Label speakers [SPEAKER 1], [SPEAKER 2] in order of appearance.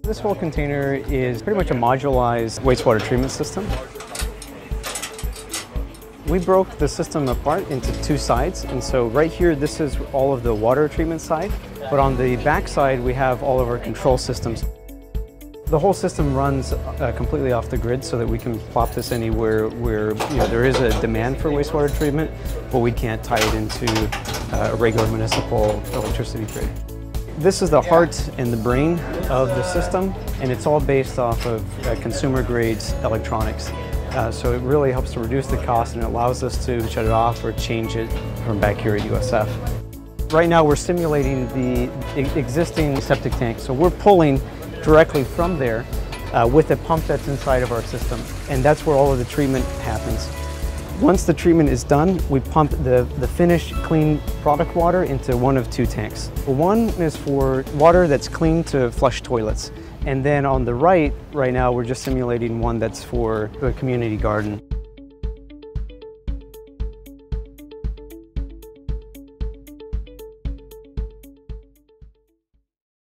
[SPEAKER 1] This whole container is pretty much a modularized wastewater treatment system. We broke the system apart into two sides, and so right here this is all of the water treatment side, but on the back side we have all of our control systems. The whole system runs completely off the grid so that we can plop this anywhere where there is a demand for wastewater treatment, but we can't tie it into a regular municipal electricity grid. This is the heart and the brain of the system, and it's all based off of consumer-grade electronics. So it really helps to reduce the cost, and it allows us to shut it off or change it from back here at USF. Right now we're simulating the existing septic tank, so we're pulling directly from there with a pump that's inside of our system, and that's where all of the treatment happens. Once the treatment is done, we pump the finished clean product water into one of two tanks. One is for water that's clean to flush toilets, and then on the right now we're just simulating one that's for a community garden.